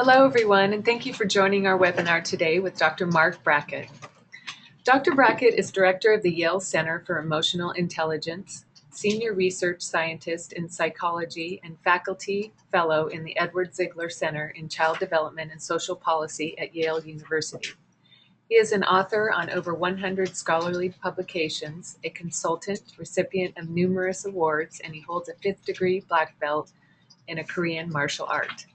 Hello, everyone, and thank you for joining our webinar today with Dr. Marc Brackett. Dr. Brackett is director of the Yale Center for Emotional Intelligence, senior research scientist in psychology, and faculty fellow in the Edward Ziegler Center in Child Development and Social Policy at Yale University. He is an author on over 100 scholarly publications, a consultant, recipient of numerous awards, and he holds a 5th degree black belt in a Korean martial art.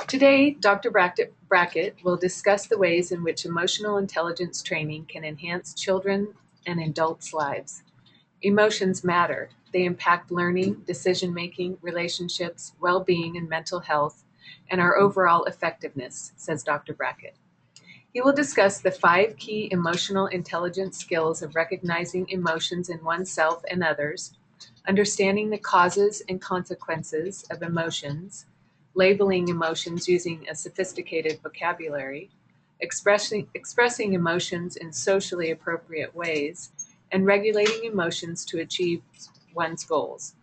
Today, Dr. Brackett will discuss the ways in which emotional intelligence training can enhance children and adults' lives. Emotions matter. They impact learning, decision-making, relationships, well-being, and mental health, and our overall effectiveness, says Dr. Brackett. He will discuss the 5 key emotional intelligence skills of recognizing emotions in oneself and others, understanding the causes and consequences of emotions, labeling emotions using a sophisticated vocabulary, expressing emotions in socially appropriate ways, and regulating emotions to achieve one's goals.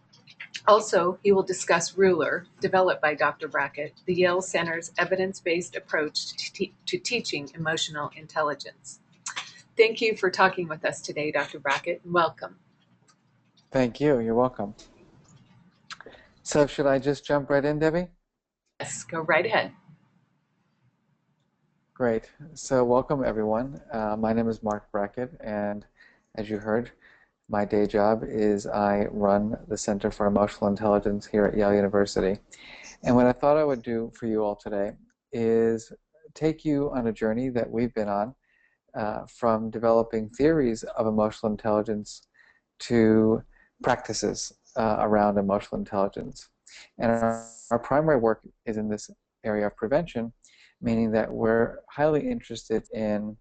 Also, he will discuss Ruler, developed by Dr. Brackett, the Yale Center's evidence-based approach to teaching emotional intelligence. Thank you for talking with us today, Dr. Brackett, and welcome. Thank you. You're welcome. So should I just jump right in, Debbie? Yes, go right ahead. Great. So welcome, everyone. My name is Marc Brackett, and as you heard, my day job is I run the Center for Emotional Intelligence here at Yale University. And what I thought I would do for you all today is take you on a journey that we've been on from developing theories of emotional intelligence to practices around emotional intelligence. And our primary work is in this area of prevention, meaning that we're highly interested in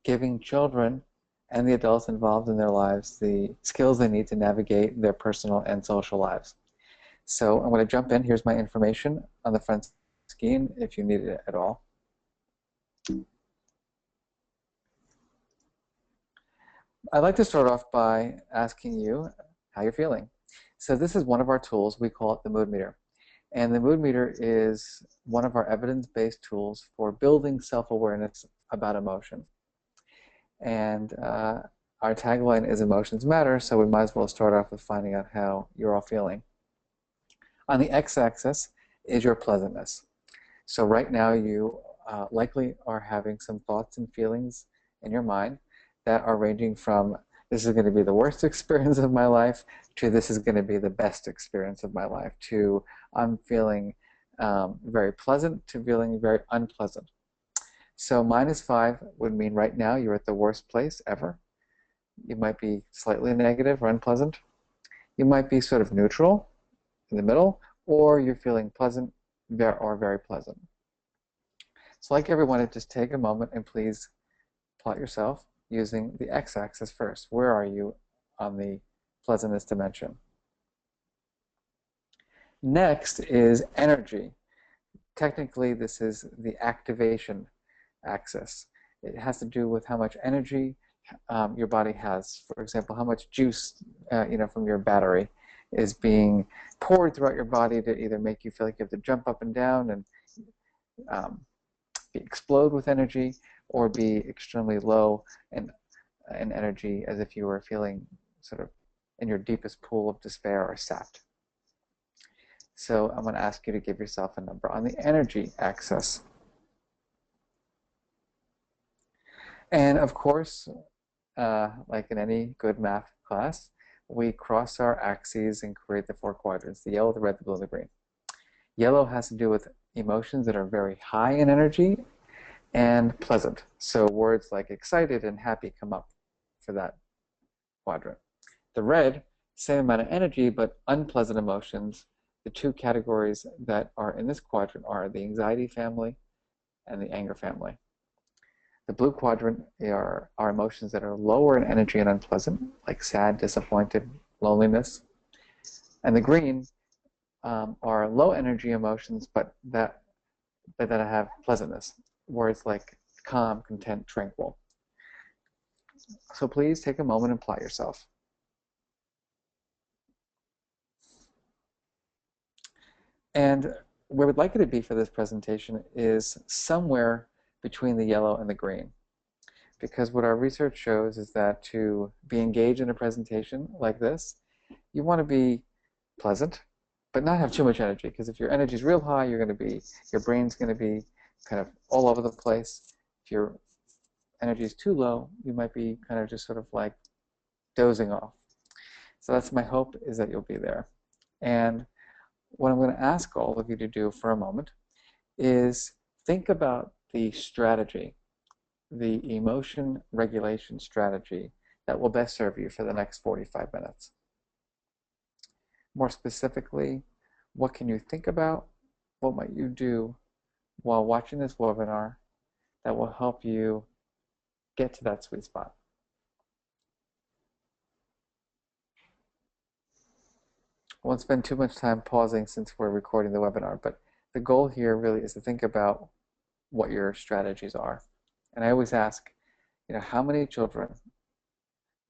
giving children and the adults involved in their lives the skills they need to navigate their personal and social lives. So I'm going to jump in. Here's my information on the front screen if you need it at all. I'd like to start off by asking you how you're feeling. So this is one of our tools. We call it the mood meter. And the mood meter is one of our evidence-based tools for building self-awareness about emotion. And our tagline is emotions matter, so we might as well start off with finding out how you're all feeling. On the x-axis is your pleasantness. So right now you likely are having some thoughts and feelings in your mind that are ranging from this is going to be the worst experience of my life to this is going to be the best experience of my life to I'm feeling very pleasant to feeling very unpleasant. So -5 would mean right now you're at the worst place ever. You might be slightly negative or unpleasant. You might be sort of neutral in the middle, or you're feeling pleasant or very pleasant. So like everyone, just take a moment and please plot yourself using the x-axis first. Where are you on the pleasantness dimension? Next is energy. Technically, this is the activation axis. It has to do with how much energy your body has. For example, how much juice from your battery is being poured throughout your body to either make you feel like you have to jump up and down and explode with energy, or be extremely low in energy, as if you were feeling sort of in your deepest pool of despair or sapped. So I'm going to ask you to give yourself a number on the energy axis. And of course, like in any good math class, we cross our axes and create the 4 quadrants: the yellow, the red, the blue, and the green. Yellow has to do with emotions that are very high in energy and pleasant. So words like excited and happy come up for that quadrant. The red, same amount of energy, but unpleasant emotions. The 2 categories that are in this quadrant are the anxiety family and the anger family. The blue quadrant are emotions that are lower in energy and unpleasant, like sad, disappointed, loneliness. And the green are low energy emotions, but that have pleasantness. Words like calm, content, tranquil. So please take a moment and plot yourself. And where we'd like you to be for this presentation is somewhere between the yellow and the green. Because what our research shows is that to be engaged in a presentation like this, you want to be pleasant, but not have too much energy. Because if your energy is real high, your brain's going to be kind of all over the place. If your energy is too low, you might be kind of just sort of like dozing off. So that's my hope, is that you'll be there. And what I'm going to ask all of you to do for a moment is think about the strategy, the emotion regulation strategy that will best serve you for the next 45 minutes. More specifically, what can you think about? What might you do while watching this webinar that will help you get to that sweet spot? I won't spend too much time pausing since we're recording the webinar, but the goal here really is to think about what your strategies are. And I always ask, how many children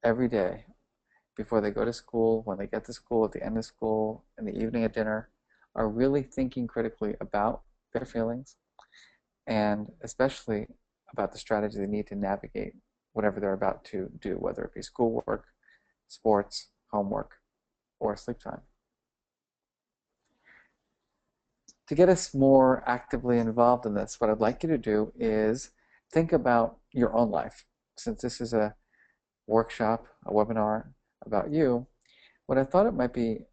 every day before they go to school, when they get to school, at the end of school, in the evening at dinner, are really thinking critically about their feelings and especially about the strategy they need to navigate whatever they're about to do, whether it be schoolwork, sports, homework, or sleep time. To get us more actively involved in this, what I'd like you to do is think about your own life. Since this is a workshop, a webinar about you, what I thought might be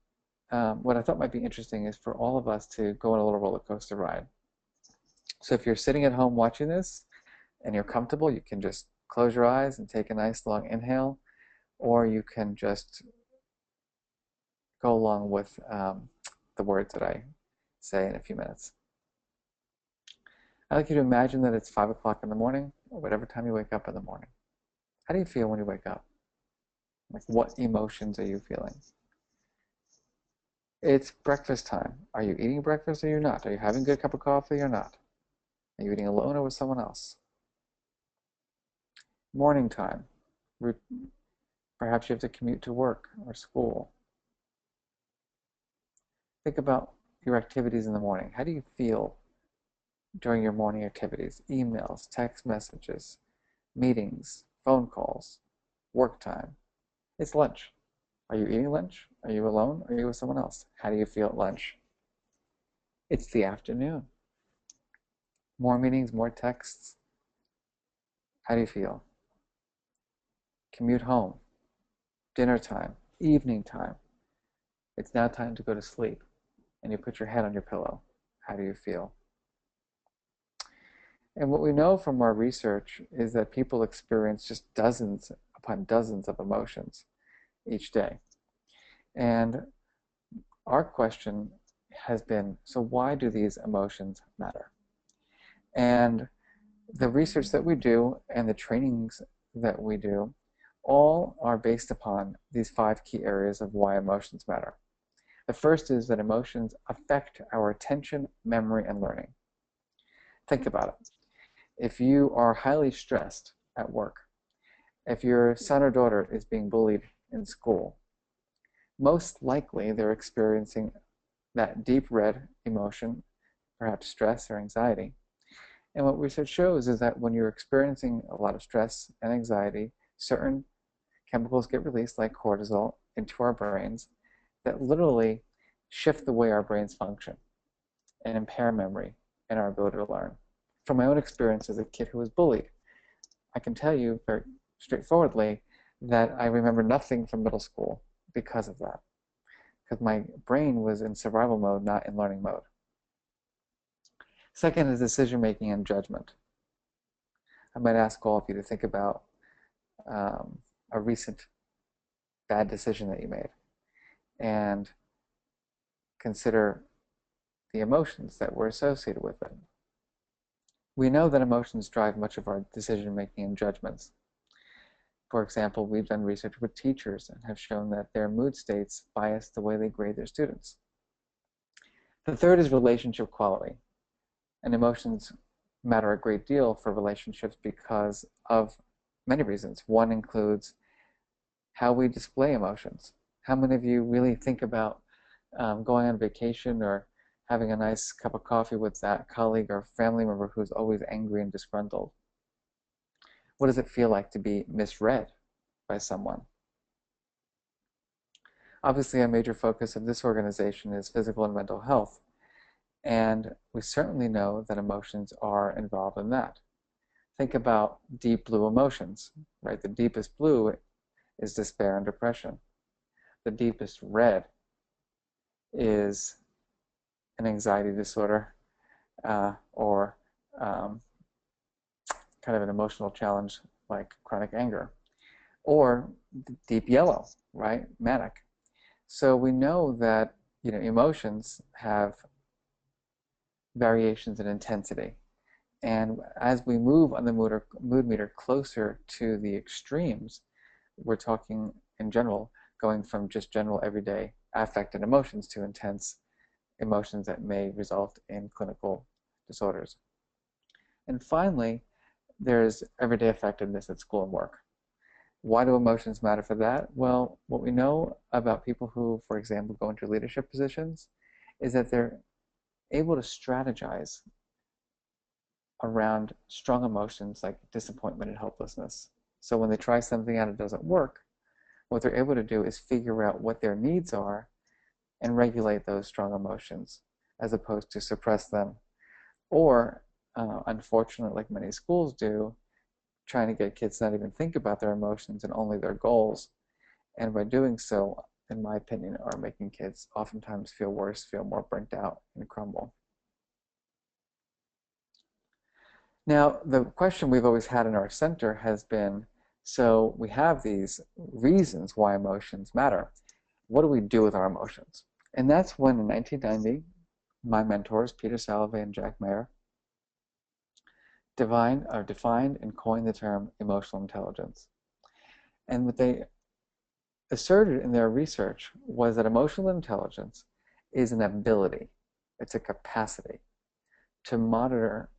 interesting is for all of us to go on a little roller coaster ride. So if you're sitting at home watching this and you're comfortable, you can just close your eyes and take a nice long inhale, or you can just go along with the words that I say in a few minutes. I'd like you to imagine that it's 5 o'clock in the morning, or whatever time you wake up in the morning. How do you feel when you wake up? Like, what emotions are you feeling? It's breakfast time. Are you eating breakfast or you're not? Are you having a good cup of coffee or not? Are you eating alone or with someone else? Morning time. Perhaps you have to commute to work or school. Think about your activities in the morning. How do you feel during your morning activities? Emails, text messages, meetings, phone calls, work time. It's lunch. Are you eating lunch? Are you alone? Are you with someone else? How do you feel at lunch? It's the afternoon. More meetings, more texts. How do you feel? Commute home. Dinner time. Evening time. It's now time to go to sleep. And you put your head on your pillow. How do you feel? And what we know from our research is that people experience just dozens upon dozens of emotions each day. And our question has been, so why do these emotions matter? And the research that we do and the trainings that we do all are based upon these 5 key areas of why emotions matter. The first is that emotions affect our attention, memory, and learning. Think about it. If you are highly stressed at work, if your son or daughter is being bullied in school, most likely they're experiencing that deep red emotion, perhaps stress or anxiety. And what research shows is that when you're experiencing a lot of stress and anxiety, certain chemicals get released, like cortisol, into our brains that literally shift the way our brains function and impair memory and our ability to learn. From my own experience as a kid who was bullied, I can tell you very straightforwardly that I remember nothing from middle school because of that, because my brain was in survival mode, not in learning mode. Second is decision making and judgment. I might ask all of you to think about a recent bad decision that you made and consider the emotions that were associated with it. We know that emotions drive much of our decision making and judgments. For example, we've done research with teachers and have shown that their mood states bias the way they grade their students. The third is relationship quality. And emotions matter a great deal for relationships because of many reasons. One includes how we display emotions. How many of you really think about going on vacation or having a nice cup of coffee with that colleague or family member who's always angry and disgruntled? What does it feel like to be misread by someone? Obviously, a major focus of this organization is physical and mental health, and we certainly know that emotions are involved in that. Think about deep blue emotions, right? The deepest blue is despair and depression. The deepest red is an anxiety disorder or kind of an emotional challenge like chronic anger. Or deep yellow, right? Manic. So we know that emotions have variations in intensity. And as we move on the mood meter closer to the extremes, we're talking in general going from just general everyday affect and emotions to intense emotions that may result in clinical disorders. And finally, there's everyday effectiveness at school and work. Why do emotions matter for that? Well, what we know about people who, for example, go into leadership positions is that they're able to strategize around strong emotions like disappointment and helplessness. So when they try something out and it doesn't work, what they're able to do is figure out what their needs are and regulate those strong emotions as opposed to suppress them. Or, unfortunately, like many schools do, trying to get kids to not even think about their emotions and only their goals. And by doing so, in my opinion, are making kids oftentimes feel worse, feel more burnt out, and crumble. Now, the question we've always had in our center has been, so we have these reasons why emotions matter. What do we do with our emotions? And that's when, in 1990, my mentors, Peter Salovey and Jack Mayer, defined and coined the term emotional intelligence. And what they asserted in their research was that emotional intelligence is an ability, it's a capacity to monitor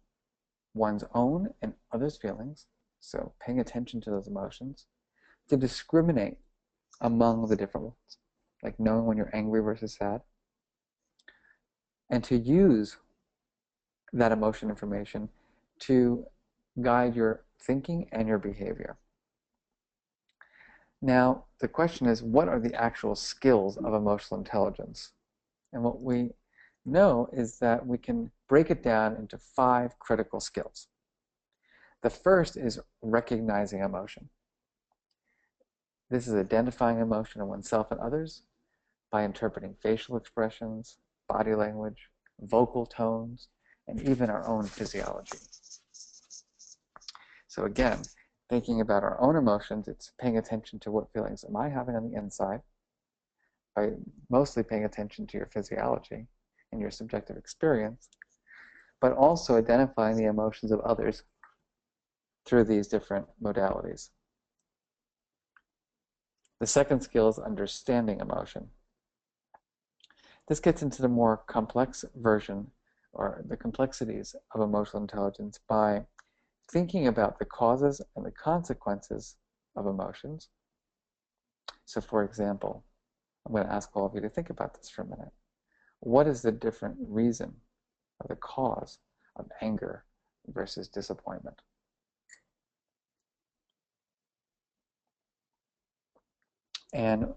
one's own and others' feelings, so paying attention to those emotions, to discriminate among the different ones, like knowing when you're angry versus sad, and to use that emotion information to guide your thinking and your behavior. Now, the question is, what are the actual skills of emotional intelligence? And what we know is that we can break it down into 5 critical skills. The first is recognizing emotion. This is identifying emotion in oneself and others by interpreting facial expressions, body language, vocal tones, and even our own physiology. So again, thinking about our own emotions, it's paying attention to what feelings am I having on the inside, by mostly paying attention to your physiology and your subjective experience, but also identifying the emotions of others through these different modalities. The second skill is understanding emotion. This gets into the more complex version, or the complexities of emotional intelligence, by thinking about the causes and the consequences of emotions. So for example, I'm going to ask all of you to think about this for a minute. What is the different reason or the cause of anger versus disappointment? And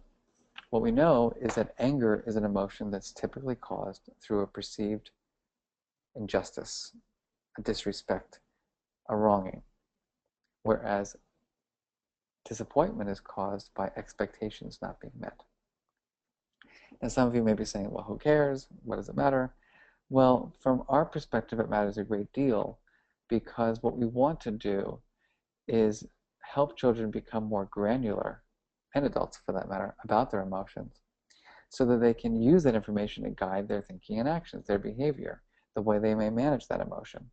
what we know is that anger is an emotion that's typically caused through a perceived injustice, a disrespect, a wronging, whereas disappointment is caused by expectations not being met. And some of you may be saying, well, who cares? What does it matter? Well, from our perspective, it matters a great deal, because what we want to do is help children become more granular, and adults for that matter, about their emotions, so that they can use that information to guide their thinking and actions, their behavior, the way they may manage that emotion.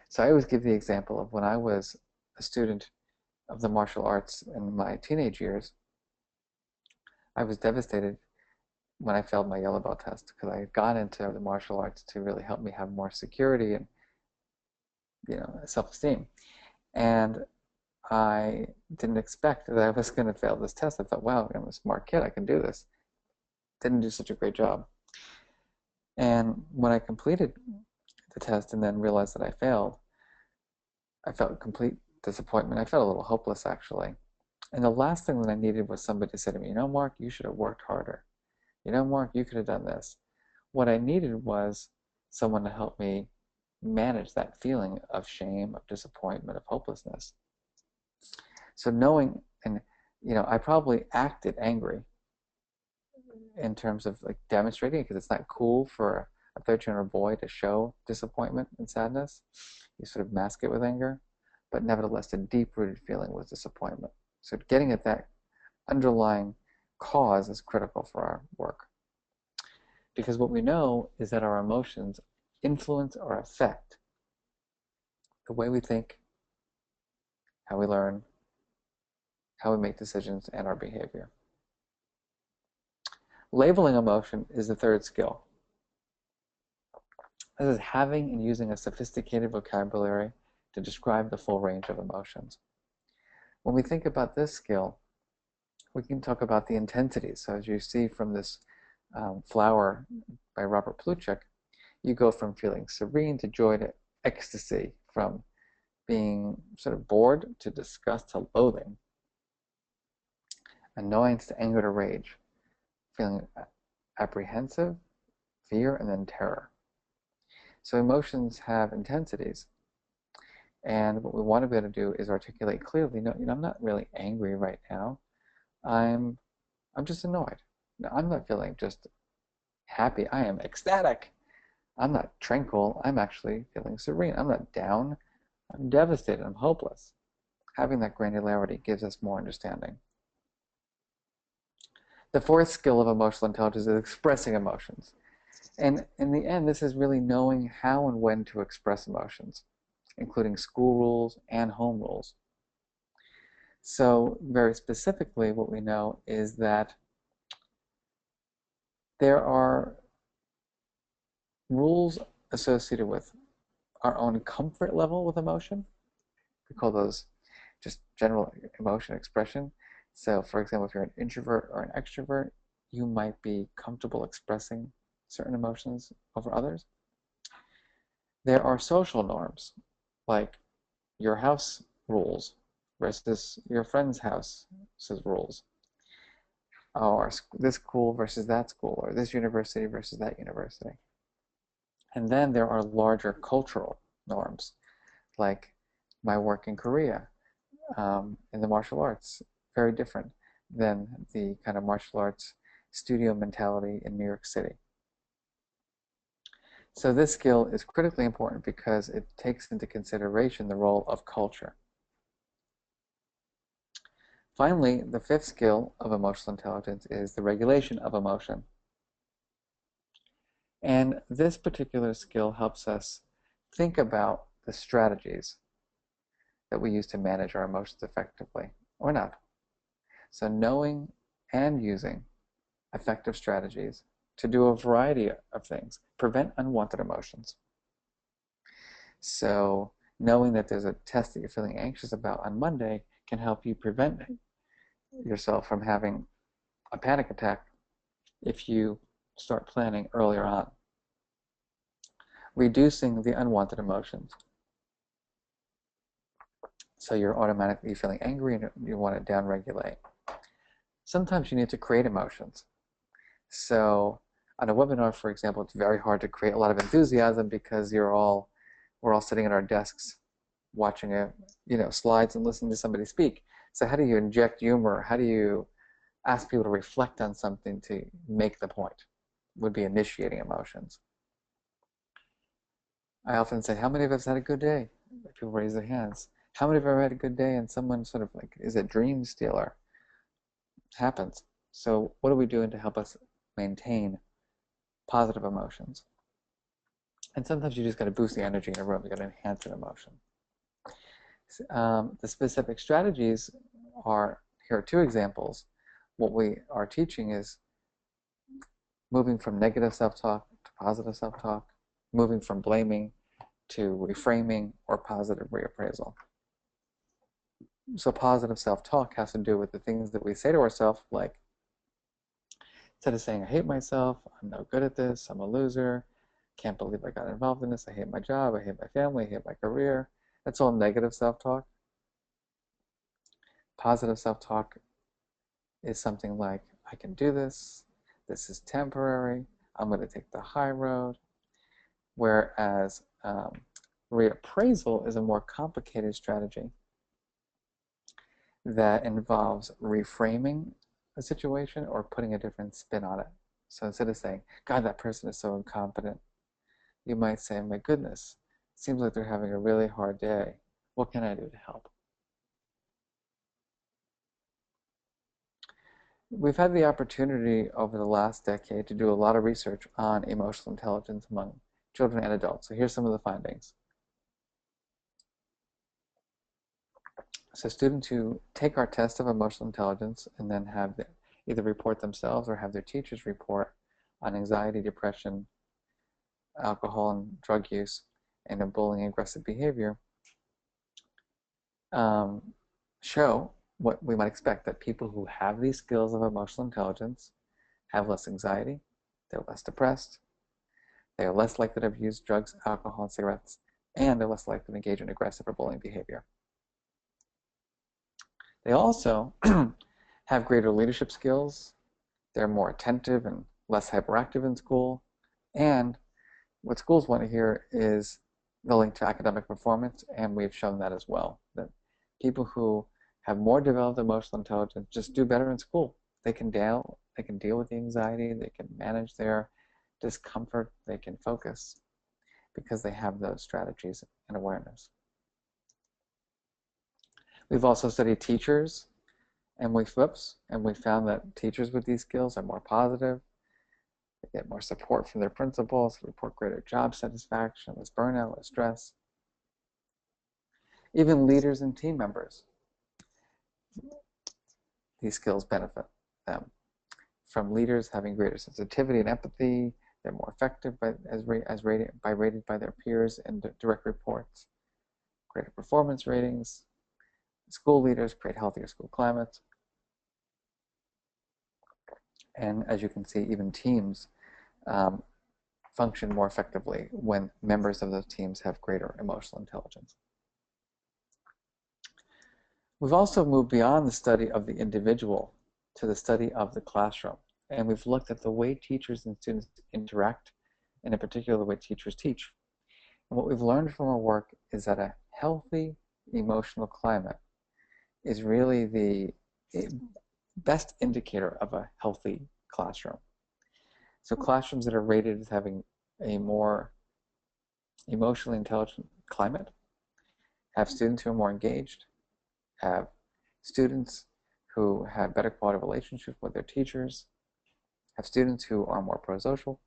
So I always give the example of when I was a student of the martial arts in my teenage years. I was devastated when I failed my yellow belt test, because I had gone into the martial arts to really help me have more security and self-esteem. And I didn't expect that I was going to fail this test. I thought, wow, I'm a smart kid, I can do this. Didn't do such a great job. And when I completed the test and then realized that I failed, I felt complete disappointment. I felt a little hopeless, actually. And the last thing that I needed was somebody to say to me, Mark, you should have worked harder. Mark, you could have done this. What I needed was someone to help me manage that feeling of shame, of disappointment, of hopelessness. So knowing, and I probably acted angry in terms of like demonstrating, because it's not cool for a 13-year-old boy to show disappointment and sadness. You sort of mask it with anger, but nevertheless, the deep-rooted feeling was disappointment. So getting at that underlying cause is critical for our work. Because what we know is that our emotions influence or affect the way we think, how we learn, how we make decisions, and our behavior. Labeling emotion is the third skill. This is having and using a sophisticated vocabulary to describe the full range of emotions. When we think about this skill, we can talk about the intensities. So as you see from this flower by Robert Plutchik, you go from feeling serene to joy to ecstasy, from being sort of bored to disgust to loathing, annoyance to anger to rage, feeling apprehensive, fear, and then terror. So emotions have intensities. And what we want to be able to do is articulate clearly, I'm not really angry right now. I'm just annoyed. I'm not feeling just happy. I am ecstatic. I'm not tranquil. I'm actually feeling serene. I'm not down. I'm devastated. I'm hopeless. Having that granularity gives us more understanding. The fourth skill of emotional intelligence is expressing emotions. And in the end, this is really knowing how and when to express emotions, including school rules and home rules. So very specifically, what we know is that there are rules associated with our own comfort level with emotion. We call those just general emotion expression. So for example, if you're an introvert or an extrovert, you might be comfortable expressing certain emotions over others. There are social norms, like your house rules versus your friend's house's rules, or this school versus that school, or this university versus that university. And then there are larger cultural norms, like my work in Korea, in the martial arts, very different than the kind of martial arts studio mentality in New York City. So this skill is critically important because it takes into consideration the role of culture. Finally, the fifth skill of emotional intelligence is the regulation of emotion. And this particular skill helps us think about the strategies that we use to manage our emotions effectively, or not. So knowing and using effective strategies to do a variety of things, prevent unwanted emotions. So knowing that there's a test that you're feeling anxious about on Monday can help you prevent yourself from having a panic attack if you start planning earlier on. Reducing the unwanted emotions. So you're automatically feeling angry and you want to downregulate. Sometimes you need to create emotions. So on a webinar, for example, it's very hard to create a lot of enthusiasm because we're all sitting at our desks watching slides and listening to somebody speak. So how do you inject humor? How do you ask people to reflect on something to make the point? Would be initiating emotions. I often say, how many of us had a good day? People raise their hands. How many of you had a good day and someone sort of like is a dream stealer? It happens. So what are we doing to help us maintain positive emotions? And sometimes you just got to boost the energy in a room. You got to enhance an emotion. The specific strategies are, here are two examples. What we are teaching is moving from negative self-talk to positive self-talk, moving from blaming to reframing or positive reappraisal. So positive self-talk has to do with the things that we say to ourselves, like, Instead of saying, I hate myself, I'm no good at this, I'm a loser, can't believe I got involved in this, I hate my job, I hate my family, I hate my career. That's all negative self-talk. Positive self-talk is something like, I can do this is temporary, I'm going to take the high road. Whereas reappraisal is a more complicated strategy that involves reframing a situation or putting a different spin on it. So instead of saying, God, that person is so incompetent, you might say, my goodness, it seems like they're having a really hard day. What can I do to help? We've had the opportunity over the last decade to do a lot of research on emotional intelligence among children and adults. So here's some of the findings. So students who take our test of emotional intelligence and then have either report themselves or have their teachers report on anxiety, depression, alcohol and drug use, and bullying and aggressive behavior show what we might expect, that people who have these skills of emotional intelligence have less anxiety, they're less depressed, they are less likely to abuse drugs, alcohol, and cigarettes, and they're less likely to engage in aggressive or bullying behavior. They also have greater leadership skills, they're more attentive and less hyperactive in school, and what schools want to hear is the link to academic performance, and we've shown that as well, that people who have more developed emotional intelligence just do better in school. They can deal with the anxiety, they can manage their discomfort, they can focus because they have those strategies and awareness. We've also studied teachers, and we found that teachers with these skills are more positive, they get more support from their principals, report greater job satisfaction, less burnout, less stress. Even leaders and team members, these skills benefit them. From leaders having greater sensitivity and empathy, they're more effective rated by their peers and direct reports. Greater performance ratings. School leaders create healthier school climates. And as you can see, even teams function more effectively when members of those teams have greater emotional intelligence. We've also moved beyond the study of the individual to the study of the classroom. And we've looked at the way teachers and students interact, and in particular the way teachers teach. And what we've learned from our work is that a healthy emotional climate is really the best indicator of a healthy classroom. So classrooms that are rated as having a more emotionally intelligent climate have students who are more engaged, have students who have better quality relationships with their teachers, have students who are more pro-social,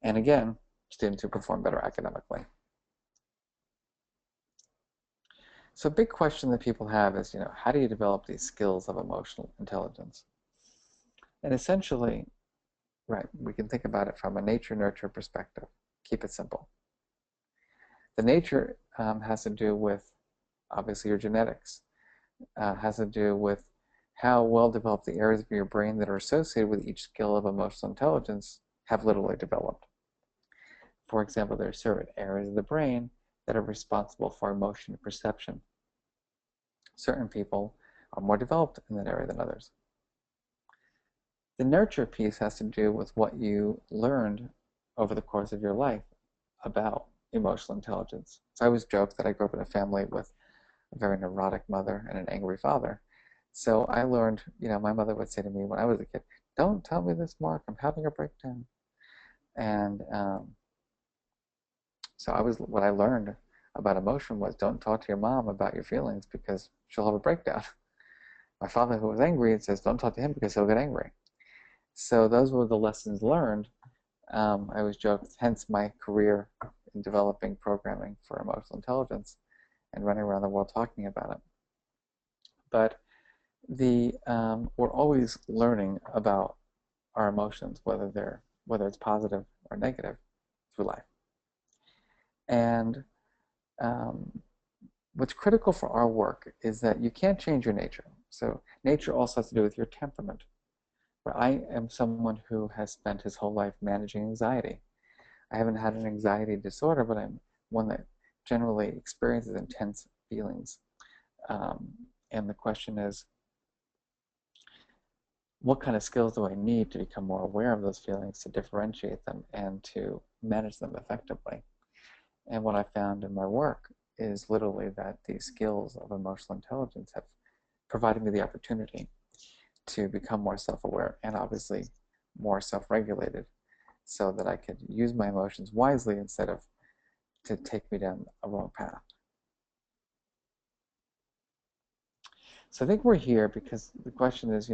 and again, students who perform better academically. So a big question that people have is, how do you develop these skills of emotional intelligence? And essentially, right, we can think about it from a nature-nurture perspective. Keep it simple. The nature has to do with, obviously, your genetics. Has to do with how well developed the areas of your brain that are associated with each skill of emotional intelligence have literally developed. For example, there are certain areas of the brain that are responsible for emotion and perception. Certain people are more developed in that area than others. The nurture piece has to do with what you learned over the course of your life about emotional intelligence. So I always joke that I grew up in a family with a very neurotic mother and an angry father. So I learned, my mother would say to me when I was a kid, "Don't tell me this, Mark, I'm having a breakdown." And what I learned about emotion was, don't talk to your mom about your feelings because she'll have a breakdown. My father, who was angry, says, don't talk to him because he'll get angry. So those were the lessons learned. I always joke, hence my career in developing programming for emotional intelligence and running around the world talking about it. But we're always learning about our emotions, whether it's positive or negative, through life. And what's critical for our work is that you can't change your nature. So nature also has to do with your temperament. I am someone who has spent his whole life managing anxiety. I haven't had an anxiety disorder, but I'm one that generally experiences intense feelings. Um, and the question is, what kind of skills do I need to become more aware of those feelings, to differentiate them, and to manage them effectively? And what I found in my work is literally that these skills of emotional intelligence have provided me the opportunity to become more self-aware and obviously more self-regulated so that I could use my emotions wisely instead of to take me down a wrong path. So I think we're here because the question is,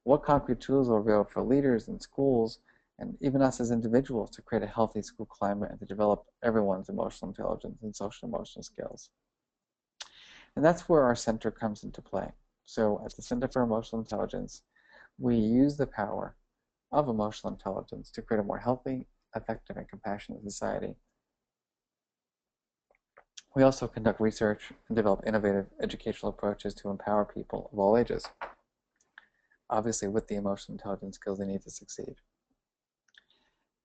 what concrete tools are available for leaders and schools and even us as individuals to create a healthy school climate and to develop everyone's emotional intelligence and social emotional skills. And that's where our center comes into play. So at the Center for Emotional Intelligence, we use the power of emotional intelligence to create a more healthy, effective, and compassionate society. We also conduct research and develop innovative educational approaches to empower people of all ages, obviously with the emotional intelligence skills they need to succeed.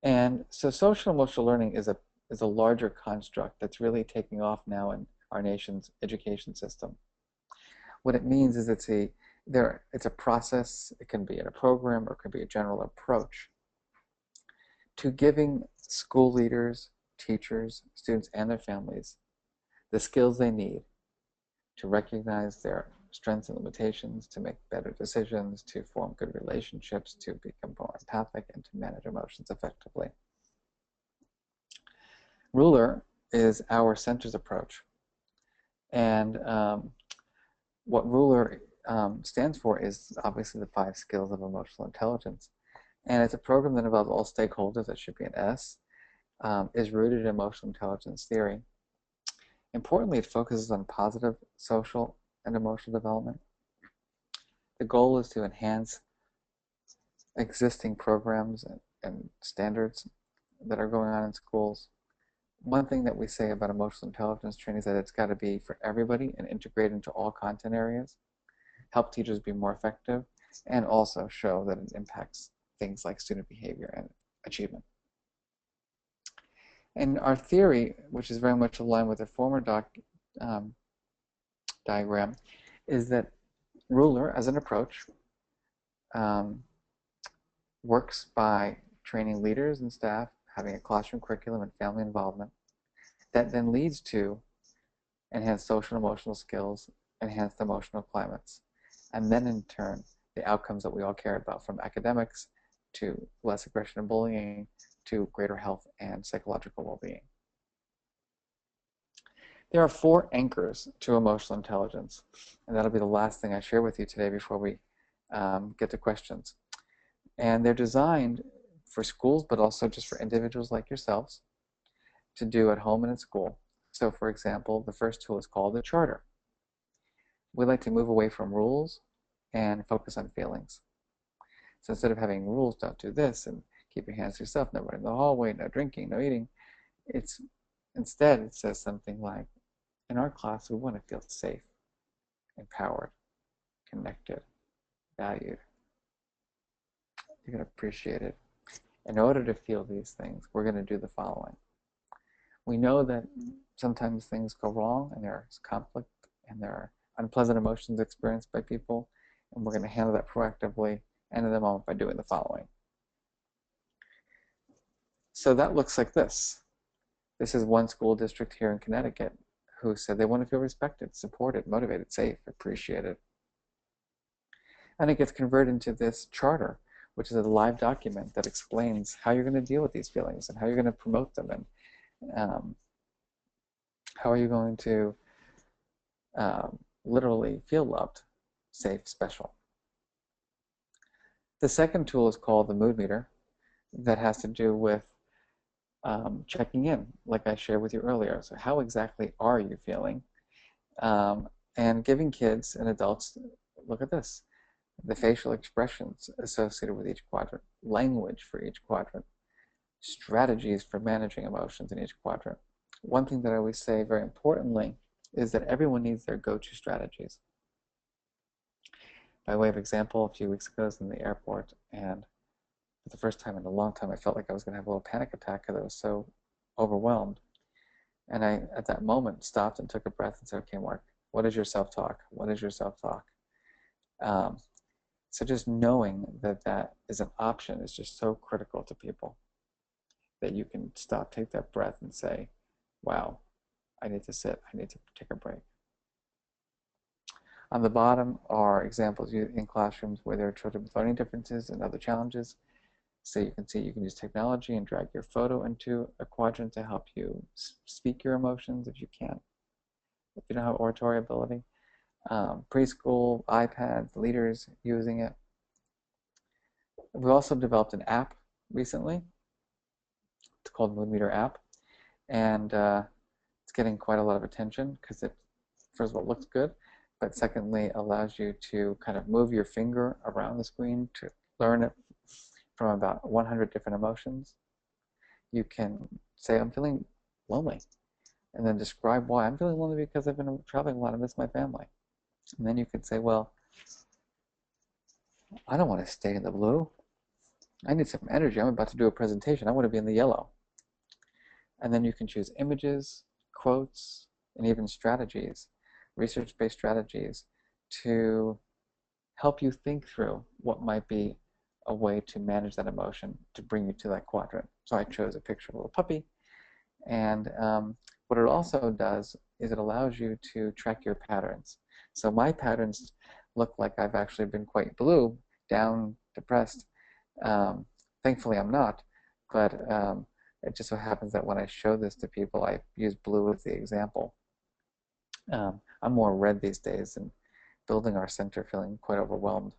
And so social emotional learning is a larger construct that's really taking off now in our nation's education system. What it means is it's a process, it can be in a program, or it can be a general approach to giving school leaders, teachers, students, and their families the skills they need to recognize their strengths and limitations, to make better decisions, to form good relationships, to become more empathic, and to manage emotions effectively. Ruler is our center's approach. And what Ruler stands for is obviously the 5 skills of emotional intelligence. And it's a program that involves all stakeholders, that should be an S, is rooted in emotional intelligence theory. Importantly, it focuses on positive social and emotional development. The goal is to enhance existing programs and standards that are going on in schools. One thing that we say about emotional intelligence training is that it's got to be for everybody and integrate into all content areas, help teachers be more effective, and also show that it impacts things like student behavior and achievement. And our theory, which is very much aligned with the former diagram, is that Ruler, as an approach, works by training leaders and staff, having a classroom curriculum and family involvement, that then leads to enhanced social and emotional skills, enhanced emotional climates, and then in turn, the outcomes that we all care about, from academics to less aggression and bullying to greater health and psychological well-being. There are 4 anchors to emotional intelligence, and that'll be the last thing I share with you today before we get to questions. And they're designed for schools, but also just for individuals like yourselves to do at home and at school. So for example, the first tool is called the charter. We like to move away from rules and focus on feelings. So instead of having rules, don't do this, and keep your hands to yourself, no running in the hallway, no drinking, no eating, instead it says something like, in our class, we want to feel safe, empowered, connected, valued. You're going to appreciate it. In order to feel these things, we're going to do the following. We know that sometimes things go wrong, and there's conflict, and there are unpleasant emotions experienced by people, and we're going to handle that proactively and in the moment by doing the following. So that looks like this. This is one school district here in Connecticut who said they want to feel respected, supported, motivated, safe, appreciated. And it gets converted into this charter, which is a live document that explains how you're going to deal with these feelings and how you're going to promote them, and how are you going to literally feel loved, safe, special. The second tool is called the mood meter, that has to do with checking in, like I shared with you earlier. So how exactly are you feeling? And giving kids and adults, look at this, the facial expressions associated with each quadrant, language for each quadrant, strategies for managing emotions in each quadrant. One thing that I always say very importantly is that everyone needs their go-to strategies. By way of example, a few weeks ago I was in the airport, and for the first time in a long time I felt like I was going to have a little panic attack because I was so overwhelmed. And I, at that moment, stopped and took a breath and said, okay, Mark, what is your self-talk? What is your self-talk? Um, so just knowing that that is an option is just so critical to people, that you can stop, take that breath and say, wow, I need to sit, I need to take a break. On the bottom are examples in classrooms where there are children with learning differences and other challenges. So you can see you can use technology and drag your photo into a quadrant to help you speak your emotions if you can't, if you don't have oratory ability. Preschool, iPads, leaders using it. We also developed an app recently. It's called Mood Meter app, and it's getting quite a lot of attention because it, first of all, looks good, but secondly, allows you to kind of move your finger around the screen to learn it from about 100 different emotions. You can say, I'm feeling lonely, and then describe why. I'm feeling lonely because I've been traveling a lot, I miss my family. And then you can say, well, I don't want to stay in the blue. I need some energy. I'm about to do a presentation. I want to be in the yellow. And then you can choose images, quotes, and even strategies, research-based strategies, to help you think through what might be a way to manage that emotion to bring you to that quadrant. So I chose a picture of a little puppy. And what it also does is it allows you to track your patterns. So my patterns look like I've actually been quite blue, down, depressed. Thankfully, I'm not, but it just so happens that when I show this to people, I use blue as the example. I'm more red these days, and building our center, feeling quite overwhelmed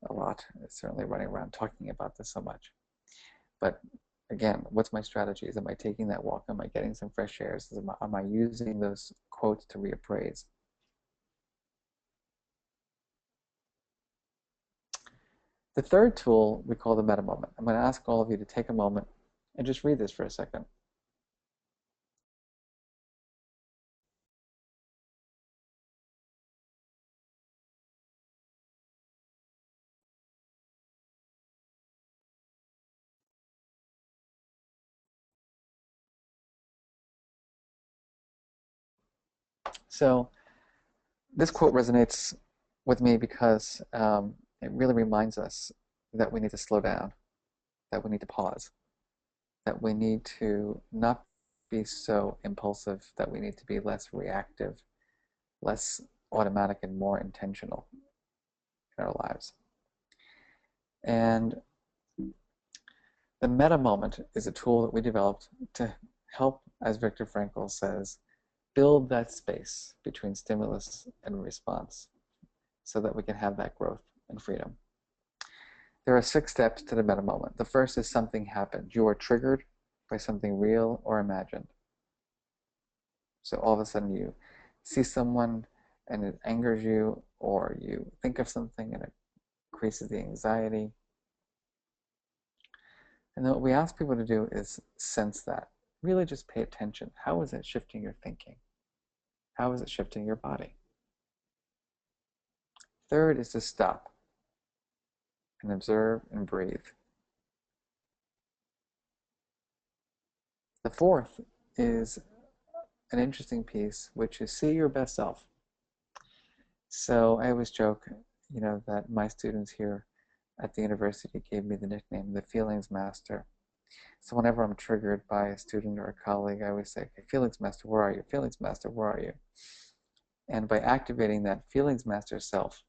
a lot. It's certainly running around talking about this so much. But again, what's my strategies? Am I taking that walk? Am I getting some fresh air? Am I using those quotes to reappraise? The third tool we call the meta moment. I'm going to ask all of you to take a moment and just read this for a second. So this quote resonates with me because it really reminds us that we need to slow down, that we need to pause, that we need to not be so impulsive, that we need to be less reactive, less automatic, and more intentional in our lives. And the meta moment is a tool that we developed to help, as Viktor Frankl says, build that space between stimulus and response so that we can have that growth and freedom. There are 6 steps to the meta moment. The first is something happened. You are triggered by something real or imagined. So all of a sudden you see someone and it angers you, or you think of something and it increases the anxiety. And then what we ask people to do is sense that. Really just pay attention. How is it shifting your thinking? How is it shifting your body? Third is to stop and observe and breathe. The fourth is an interesting piece, which is see your best self. So I always joke, that my students here at the university gave me the nickname, the Feelings Master. So whenever I'm triggered by a student or a colleague, I always say, okay, Feelings Master, where are you? Feelings Master, where are you? And by activating that Feelings Master self,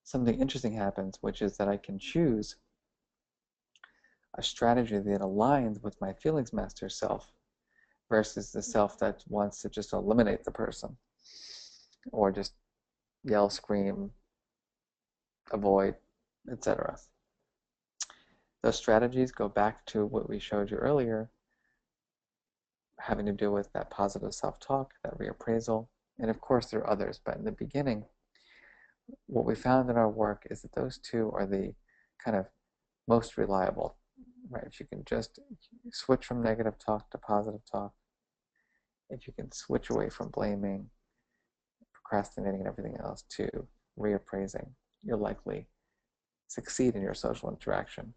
something interesting happens, which is that I can choose a strategy that aligns with my Feelings Master self versus the self that wants to just eliminate the person or just yell, scream, avoid, etc. Those strategies go back to what we showed you earlier, having to do with that positive self-talk, that reappraisal, and of course there are others, but in the beginning, what we found in our work is that those 2 are the kind of most reliable, right? If you can just switch from negative talk to positive talk, if you can switch away from blaming, procrastinating, and everything else to reappraising, you'll likely succeed in your social interaction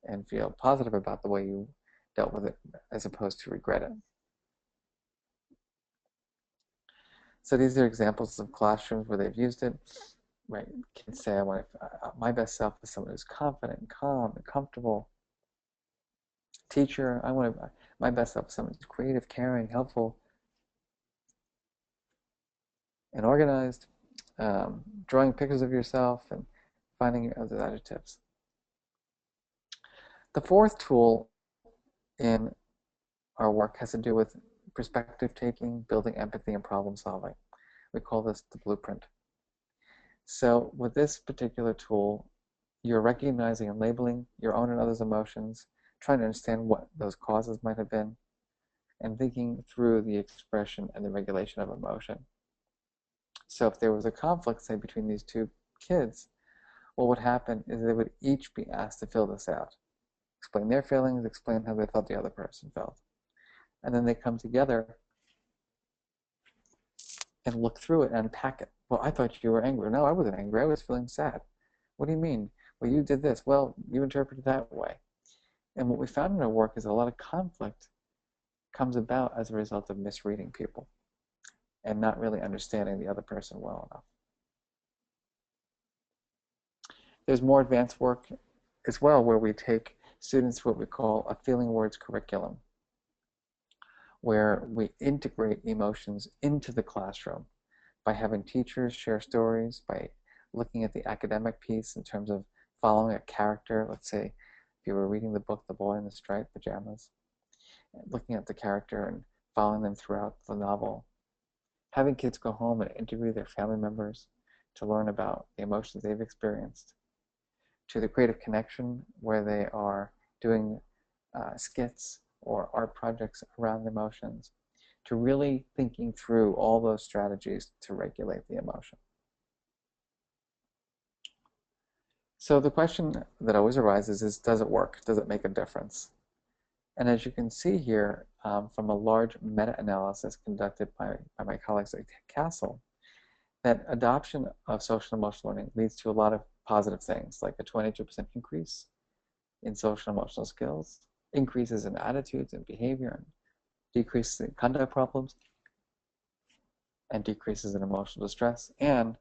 and feel positive about the way you dealt with it as opposed to regret it. So these are examples of classrooms where they've used it. Right, kids say, my best self is someone who's confident, calm, and comfortable. Teacher, my best self is someone who's creative, caring, helpful, and organized. Drawing pictures of yourself and finding your other adjectives. The fourth tool in our work has to do with perspective taking, building empathy, and problem solving. We call this the blueprint. So with this particular tool, you're recognizing and labeling your own and others' emotions, trying to understand what those causes might have been, and thinking through the expression and the regulation of emotion. So if there was a conflict, say, between these two kids, what would happen is they would each be asked to fill this out. Explain their feelings, explain how they felt the other person felt. And then they come together and look through it and unpack it. Well, I thought you were angry. No, I wasn't angry. I was feeling sad. What do you mean? Well, you did this. Well, you interpreted it that way. And what we found in our work is a lot of conflict comes about as a result of misreading people and not really understanding the other person well enough. There's more advanced work as well where we take students to what we call a feeling words curriculum, where we integrate emotions into the classroom by having teachers share stories, by looking at the academic piece in terms of following a character. Let's say if you were reading the book The Boy in the Striped Pajamas, looking at the character and following them throughout the novel. Having kids go home and interview their family members to learn about the emotions they've experienced, to the creative connection where they are doing skits or art projects around the emotions, to really thinking through all those strategies to regulate the emotion. So the question that always arises is, does it work? Does it make a difference? And as you can see here from a large meta-analysis conducted by my colleagues at CASEL, that adoption of social emotional learning leads to a lot of positive things, like a 22% increase in social emotional skills, increases in attitudes and behavior, and decreases in conduct problems, and decreases in emotional distress, and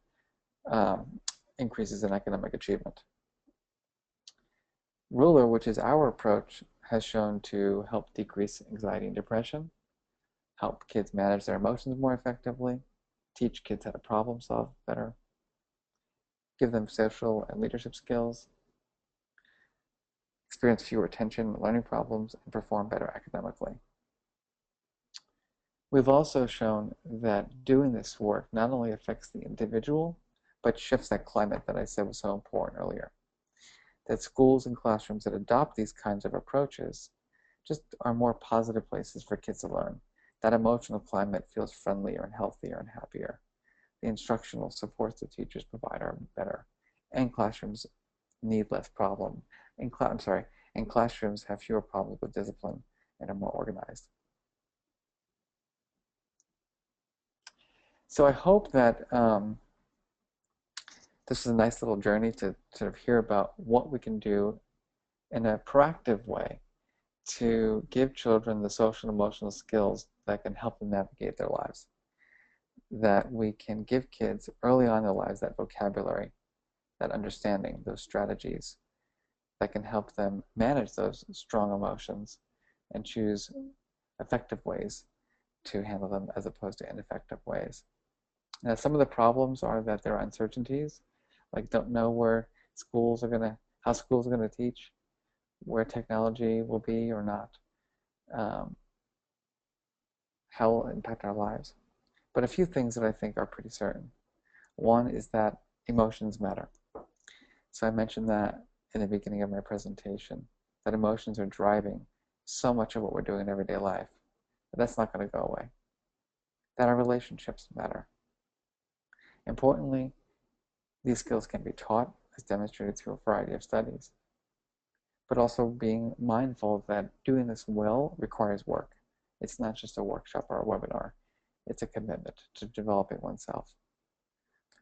increases in academic achievement. Ruler, which is our approach, has shown to help decrease anxiety and depression, help kids manage their emotions more effectively, teach kids how to problem solve better, give them social and leadership skills, experience fewer attention and learning problems, and perform better academically. We've also shown that doing this work not only affects the individual, but shifts that climate that I said was so important earlier. That schools and classrooms that adopt these kinds of approaches just are more positive places for kids to learn. That emotional climate feels friendlier and healthier and happier. The instructional supports the teachers provide are better, and classrooms need less problem. And classrooms have fewer problems with discipline and are more organized. So I hope that this is a nice little journey to sort of hear about what we can do in a proactive way to give children the social and emotional skills that can help them navigate their lives. That we can give kids early on in their lives that vocabulary, that understanding, those strategies that can help them manage those strong emotions and choose effective ways to handle them as opposed to ineffective ways. Now, some of the problems are that there are uncertainties, like don't know how schools are going to teach, where technology will be or not, how it will impact our lives. But a few things that I think are pretty certain. One is that emotions matter. So I mentioned that in the beginning of my presentation, that emotions are driving so much of what we're doing in everyday life. But that's not going to go away. That our relationships matter. Importantly, these skills can be taught, as demonstrated through a variety of studies, but also being mindful that doing this well requires work. It's not just a workshop or a webinar. It's a commitment to developing oneself.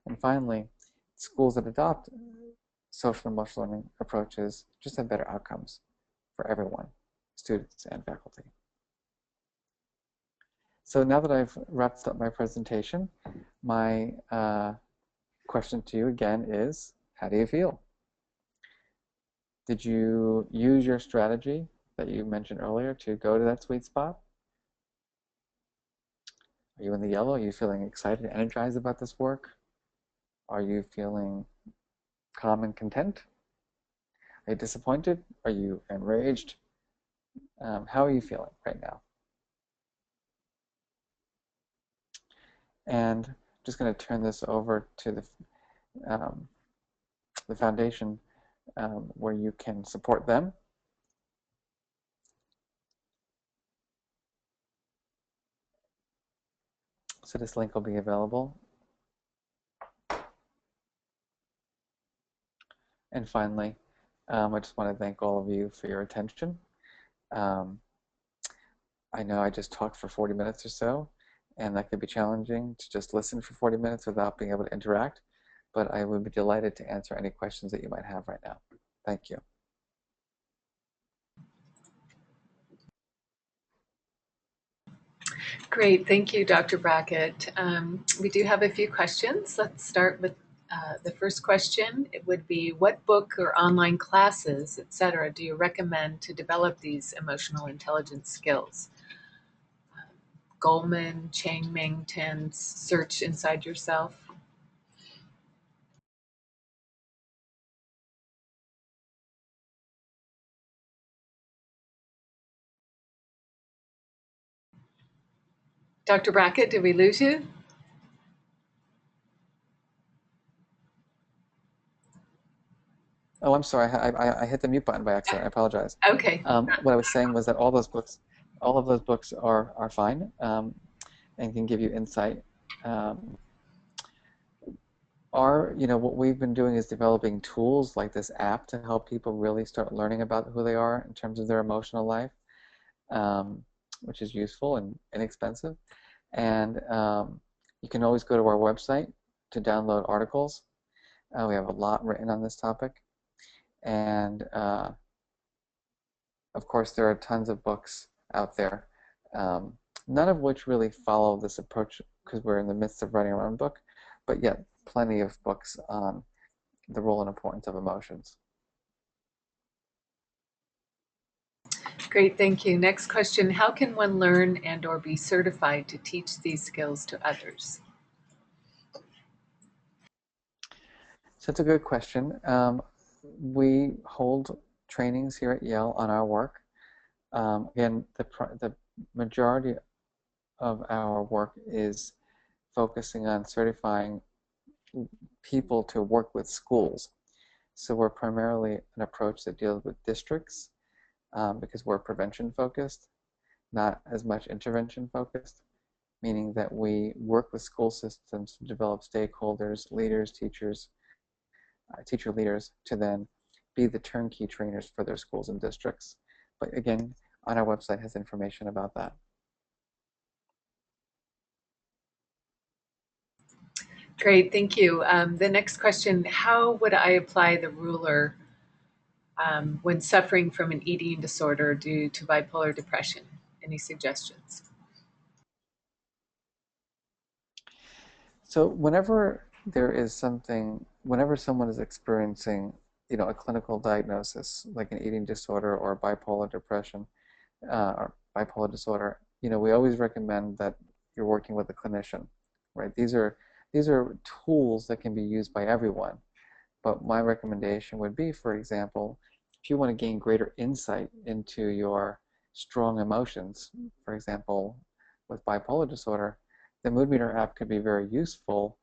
And finally, schools that adopt social emotional learning approaches just have better outcomes for everyone, students and faculty. So now that I've wrapped up my presentation, my question to you again is, how do you feel? Did you use your strategy that you mentioned earlier to go to that sweet spot? Are you in the yellow? Are you feeling excited and energized about this work? Are you feeling calm and content? Are you disappointed? Are you enraged? How are you feeling right now? And just going to turn this over to the foundation where you can support them. So this link will be available. And finally, I just want to thank all of you for your attention. I know I just talked for 40 minutes or so, and that could be challenging to just listen for 40 minutes without being able to interact, but I would be delighted to answer any questions that you might have right now. Thank you. Great, thank you, Dr. Brackett. We do have a few questions. Let's start with the first question. It would be, what book or online classes, etc., do you recommend to develop these emotional intelligence skills? Goleman, Chang Ming Ten's Search Inside Yourself. Dr. Brackett, did we lose you? Oh, I'm sorry. I hit the mute button by accident. I apologize. Okay. What I was saying was that all of those books are fine and can give you insight. What we've been doing is developing tools like this app to help people really start learning about who they are in terms of their emotional life, which is useful and inexpensive. And you can always go to our website to download articles. We have a lot written on this topic. And of course, there are tons of books out there, none of which really follow this approach because we're in the midst of writing our own book, but yet plenty of books on the role and importance of emotions. Great, thank you. Next question, how can one learn and or be certified to teach these skills to others? So it's a good question. We hold trainings here at Yale on our work. Again, the majority of our work is focusing on certifying people to work with schools. So we're primarily an approach that deals with districts because we're prevention focused, not as much intervention focused, meaning that we work with school systems to develop stakeholders, leaders, teachers, teacher leaders to then be the turnkey trainers for their schools and districts. But again, on our website has information about that. Great, thank you. The next question, how would I apply the ruler when suffering from an eating disorder due to bipolar depression? Any suggestions? So whenever someone is experiencing, a clinical diagnosis like an eating disorder or bipolar depression or bipolar disorder, we always recommend that you're working with a clinician, right? These are tools that can be used by everyone. But my recommendation would be, for example, if you want to gain greater insight into your strong emotions, for example, with bipolar disorder, the Mood Meter app could be very useful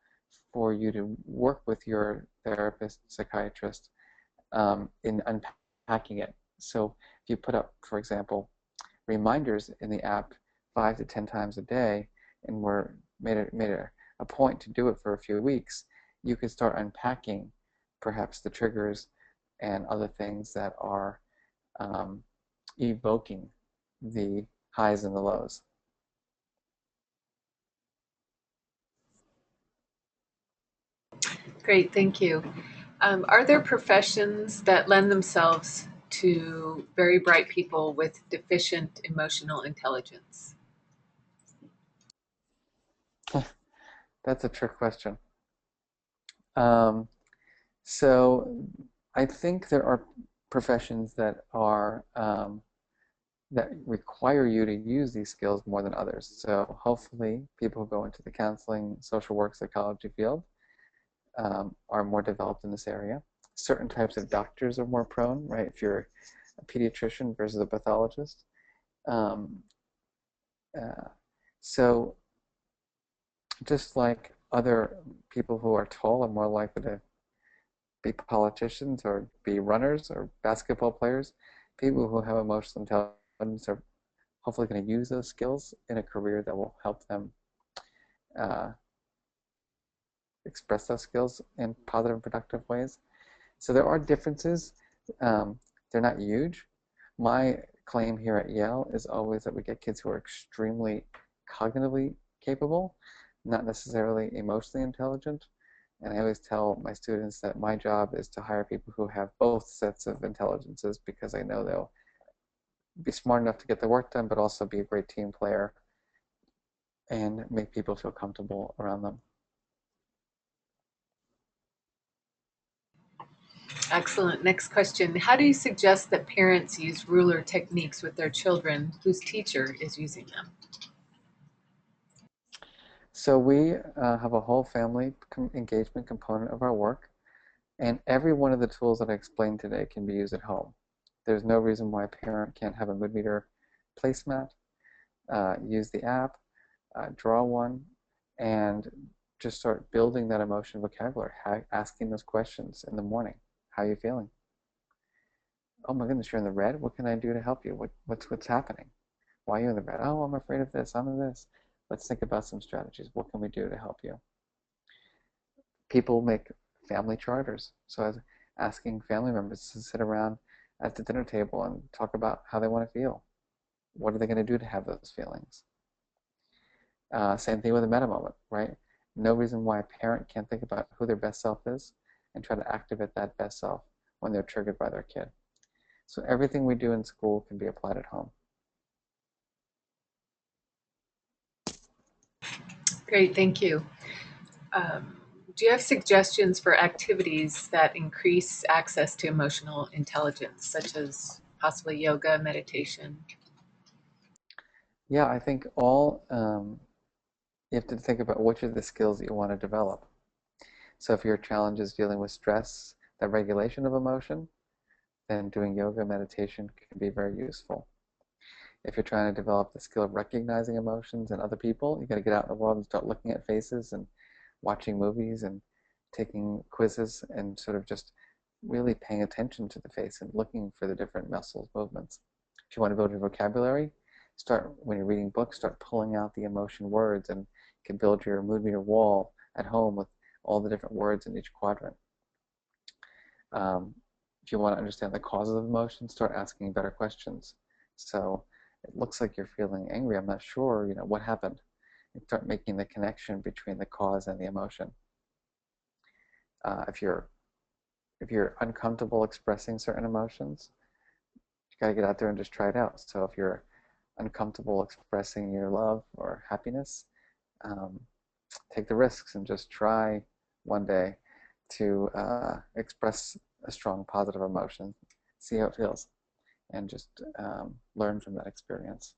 for you to work with your therapist, psychiatrist in unpacking it. So if you put up, for example, reminders in the app 5 to 10 times a day, and made a point to do it for a few weeks, you could start unpacking perhaps the triggers and other things that are evoking the highs and the lows. Great, thank you. Are there professions that lend themselves to very bright people with deficient emotional intelligence? That's a trick question. Um, so I think there are professions that require you to use these skills more than others. So hopefully, people who go into the counseling, social work, psychology field are more developed in this area. Certain types of doctors are more prone, right? If you're a pediatrician versus a pathologist. Um, uh, so just like other people who are tall are more likely to be politicians or be runners or basketball players, people who have emotional intelligence are hopefully going to use those skills in a career that will help them uh, express those skills in positive and productive ways. So there are differences. Um, they're not huge. My claim here at Yale is always that we get kids who are extremely cognitively capable, not necessarily emotionally intelligent. And I always tell my students that my job is to hire people who have both sets of intelligences because I know they'll be smart enough to get the work done, but also be a great team player and make people feel comfortable around them. Excellent. Next question. How do you suggest that parents use ruler techniques with their children whose teacher is using them? So we have a whole family engagement component of our work, and every one of the tools that I explained today can be used at home. There's no reason why a parent can't have a mood meter placemat, use the app, draw one, and just start building that emotion vocabulary, asking those questions in the morning. How are you feeling? Oh my goodness, you're in the red. What can I do to help you? What's happening? Why are you in the red? Oh, I'm afraid of this. I'm in this. Let's think about some strategies. What can we do to help you? People make family charters. So I was asking family members to sit around at the dinner table and talk about how they want to feel. What are they going to do to have those feelings? Same thing with a meta moment, right? No reason why a parent can't think about who their best self is and try to activate that best self when they're triggered by their kid. So everything we do in school can be applied at home. Great, thank you. Um, do you have suggestions for activities that increase access to emotional intelligence, such as possibly yoga, meditation? Yeah, I think you have to think about which of the skills that you want to develop. So if your challenge is dealing with stress, the regulation of emotion, then doing yoga meditation can be very useful. If you're trying to develop the skill of recognizing emotions in other people, you got to get out in the world and start looking at faces and watching movies and taking quizzes and sort of just really paying attention to the face and looking for the different muscles movements. If you want to build your vocabulary, start when you're reading books, start pulling out the emotion words and you can build your mood meter wall at home with all the different words in each quadrant. Um, if you want to understand the causes of emotion, start asking better questions. So it looks like you're feeling angry. I'm not sure, what happened. And start making the connection between the cause and the emotion. If you're uncomfortable expressing certain emotions, you got to get out there and just try it out. So if you're uncomfortable expressing your love or happiness, um, take the risks and just try one day to express a strong positive emotion, see how it feels, and just learn from that experience.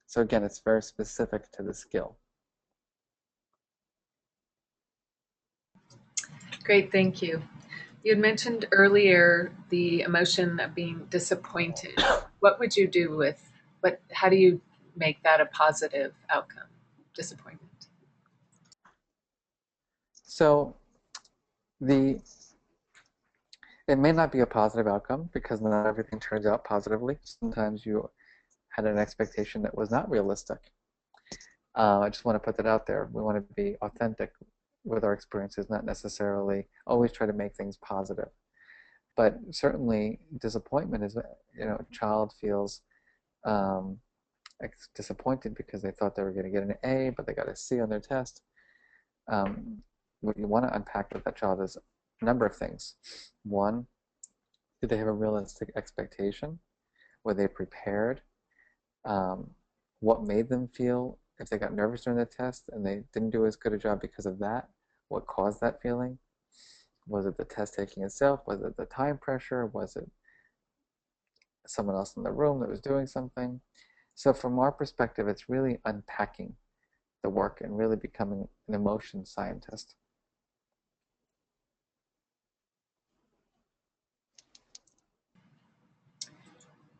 So again, it's very specific to the skill. Great, thank you. You had mentioned earlier the emotion of being disappointed. What would you do how do you make that a positive outcome? Disappointment. So the it may not be a positive outcome because not everything turns out positively. Sometimes you had an expectation that was not realistic. I just want to put that out there. We want to be authentic with our experiences, not necessarily always try to make things positive. But certainly, disappointment is, a child feels um, disappointed because they thought they were going to get an A, but they got a C on their test. Um, what you want to unpack with that child is a number of things. One, did they have a realistic expectation? Were they prepared? Um, what made them feel if they got nervous during the test and they didn't do as good a job because of that? What caused that feeling? Was it the test taking itself? Was it the time pressure? Was it someone else in the room that was doing something? So from our perspective, it's really unpacking the work and really becoming an emotion scientist.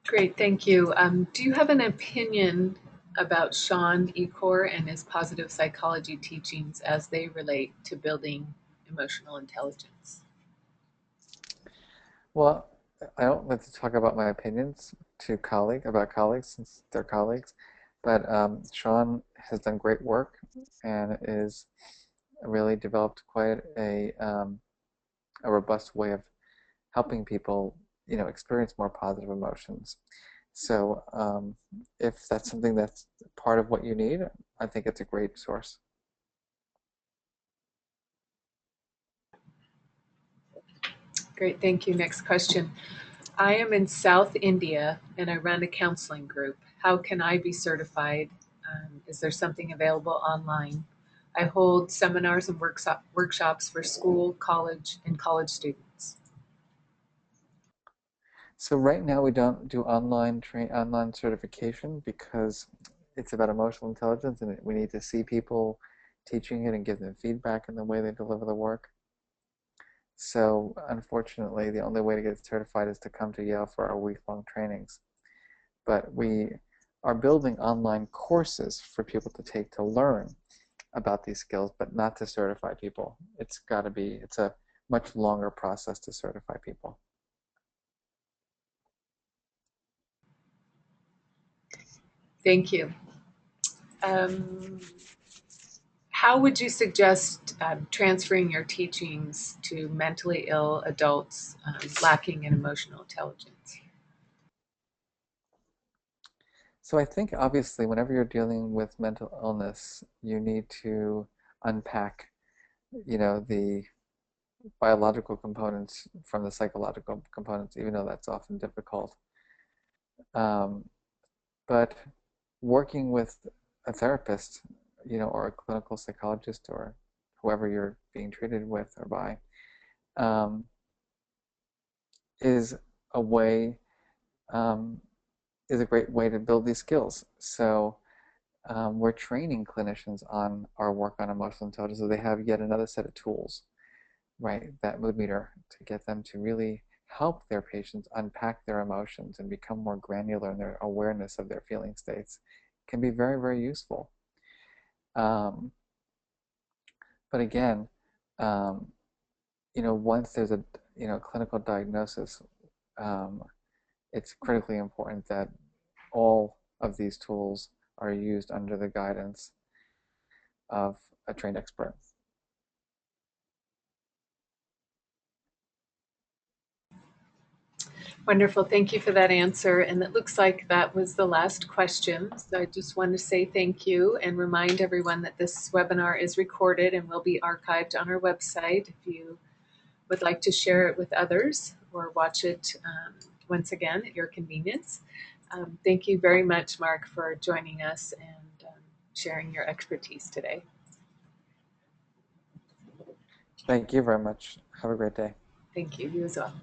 Great, thank you. Do you have an opinion about Sean Ecor and his positive psychology teachings as they relate to building emotional intelligence? Well, I don't like to talk about my opinions to about colleagues since they're colleagues, but Sean has done great work and is really developed quite a robust way of helping people, experience more positive emotions. So if that's something that's part of what you need, I think it's a great source. Great, thank you. Next question. I am in South India and I run a counseling group. How can I be certified? Is there something available online? I hold seminars and workshops for school, college, and college students. So right now we don't do online certification because it's about emotional intelligence and we need to see people teaching it and give them feedback in the way they deliver the work. So unfortunately, the only way to get certified is to come to Yale for our week-long trainings. But we are building online courses for people to take to learn about these skills, but not to certify people. It's a much longer process to certify people. Thank you. Um, how would you suggest transferring your teachings to mentally ill adults lacking in emotional intelligence? So I think obviously whenever you're dealing with mental illness, you need to unpack, the biological components from the psychological components, even though that's often difficult. Um, but working with a therapist, or a clinical psychologist or whoever you're being treated with or by, um, is a way um, is a great way to build these skills. So we're training clinicians on our work on emotional intelligence, so they have yet another set of tools, right? That mood meter to get them to really help their patients unpack their emotions and become more granular in their awareness of their feeling states can be very, very useful. Um, but again, um, once there's a clinical diagnosis, um, it's critically important that all of these tools are used under the guidance of a trained expert. Wonderful. Thank you for that answer. And it looks like that was the last question. So I just want to say thank you and remind everyone that this webinar is recorded and will be archived on our website if you would like to share it with others or watch it once again at your convenience. Thank you very much, Marc, for joining us and sharing your expertise today. Thank you very much. Have a great day. Thank you. You as well.